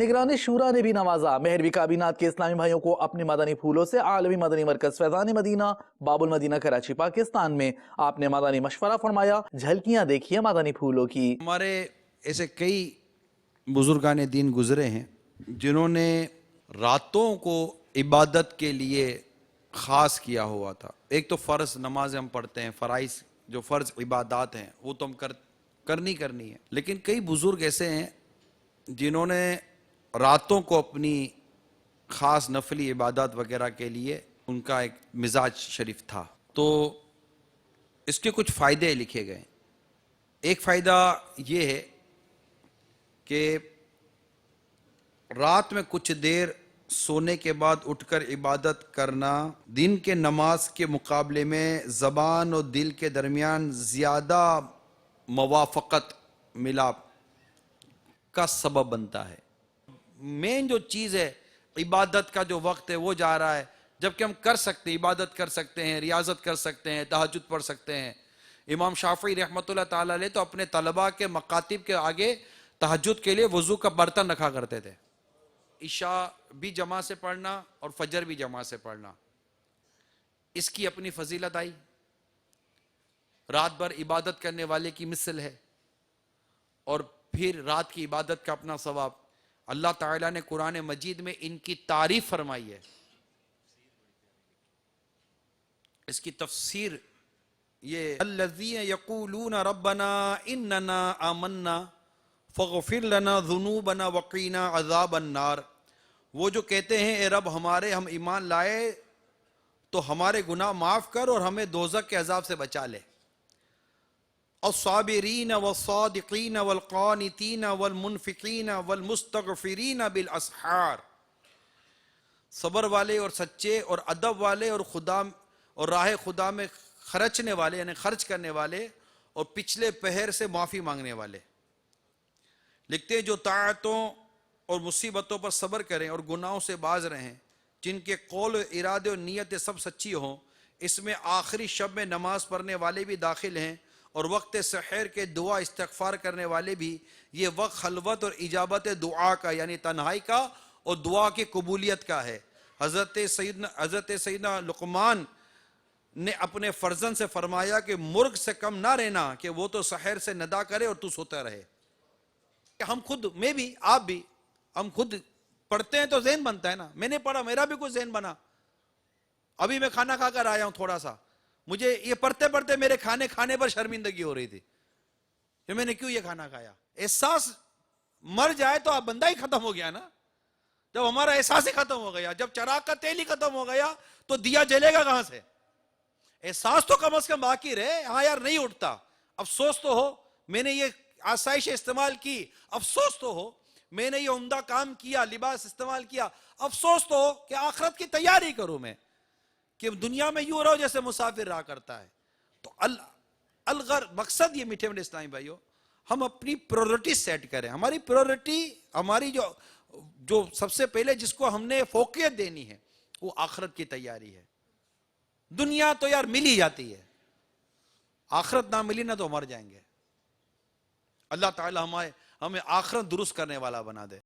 निगरानी शूरा ने भी नवाजा। महरवी काबीनात के इस्लामी भाइयों को अपने मदनी फूलों से आलमी मदनी मरकज फैजान मदीना बाबुल मदीना कराची पाकिस्तान में आपने मदनी मशवरा फरमाया। झलकियां देखिए मदनी फूलों की। हमारे ऐसे कई बुजुर्गान दीन गुजरे हैं जिन्होंने रातों को इबादत के लिए ख़ास किया हुआ था। एक तो फ़र्ज़ नमाज हम पढ़ते हैं, फ़राइज़ जो फ़र्ज़ इबादत हैं वो तो हम करनी है, लेकिन कई बुज़ुर्ग ऐसे हैं जिन्होंने रातों को अपनी ख़ास नफली इबादत वगैरह के लिए उनका एक मिजाज शरीफ था। तो इसके कुछ फ़ायदे लिखे गए। एक फ़ायदा ये है कि रात में कुछ देर सोने के बाद उठकर इबादत करना दिन के नमाज के मुकाबले में ज़बान और दिल के दरमियान ज़्यादा मवाफ़क़त मिलाप का सबब बनता है। मेन जो चीज़ है इबादत का जो वक्त है वो जा रहा है, जबकि हम कर सकते हैं, इबादत कर सकते हैं, रियाजत कर सकते हैं, तहज्जुद पढ़ सकते हैं। इमाम शाफी रहमतुल्लाह ताला अलैह तो अपने तलबा के मकातिब के आगे तहज्जुद के लिए वज़ू का बर्तन रखा करते थे। इशा भी जमा से पढ़ना और फजर भी जमा से पढ़ना, इसकी अपनी फजीलत आई। रात भर इबादत करने वाले की मिसल है और फिर रात की इबादत का अपना सवाब। अल्लाह ताला ने कुरान मजीद में इनकी तारीफ फरमाई है। इसकी तफसीर ये अल्लज़ीना यक़ूलूना रब्बना इन्नना आमन्ना फ़ग़फ़िर लना ज़ुनूबना वक़ीना अज़ाबन नार। वो जो कहते हैं ए रब हमारे, हम ईमान लाए तो हमारे गुनाह माफ़ कर और हमें दोज़ख के अज़ाब से बचा ले। अस्साबिरीन वस्सादिकीन वल्क़ानितीन वल्मुनफ़िकीन वल्मुस्तग़फ़िरीन बिल अस्हार। सब्र वाले और सच्चे और अदब वाले और खुदा और राह खुदा में खर्चने वाले यानी खर्च करने वाले और पिछले पहर से माफ़ी मांगने वाले। लिखते हैं जो ताअतों और मुसीबतों पर सब्र करें और गुनाहों से बाज रहें, जिनके कौल इरादे और नीयतें सब सच्ची हों। इसमें आखिरी शब में नमाज पढ़ने वाले भी दाखिल हैं और वक्त सहर के दुआ इस्तग़फ़ार करने वाले भी। ये वक्त खलवत और इजाबत दुआ का यानी तन्हाई का और दुआ की कबूलियत का है। हज़रत सैयदना लुक़मान ने अपने फर्जन से फरमाया कि मुर्ग से कम ना रहना कि वो तो सहर से नदा करे और तू सोता रहे। हम खुद, मैं भी, आप भी, हम खुद पढ़ते हैं तो ज़हन बनता है ना। मैंने पढ़ा, मेरा भी कुछ ज़हन बना। अभी मैं खाना खाकर आया हूं थोड़ा सा, मुझे ये पढ़ते पढ़ते मेरे खाने पर शर्मिंदगी हो रही थी कि मैंने क्यों ये खाना खाया। एहसास मर जाए तो आप बंदा ही खत्म हो गया ना। जब हमारा एहसास ही खत्म हो गया, जब चराग का तेल ही खत्म हो गया तो दिया जलेगा कहां से। एहसास तो कम से कम बाकी रहे। हाँ यार नहीं उठता, अफसोस तो हो मैंने ये आसाइश इस्तेमाल की, अफसोस तो हो मैंने ये उम्दा काम किया, लिबास इस्तेमाल किया, अफसोस तो हो कि आखिरत की तैयारी करूं मैं, कि दुनिया में यूं रहो जैसे मुसाफिर रहा करता है। तो अलगर मकसद ये मीठे मीठे इस्लामी भाइयों, हम अपनी प्रायोरिटी सेट करें। हमारी प्रायोरिटी, हमारी जो सबसे पहले जिसको हमने फोकियत देनी है वो आखिरत की तैयारी है। दुनिया तो यार मिल ही जाती है, आखिरत ना मिली ना तो मर जाएंगे। अल्लाह ताला हमें आखिरत दुरुस्त करने वाला बना दे।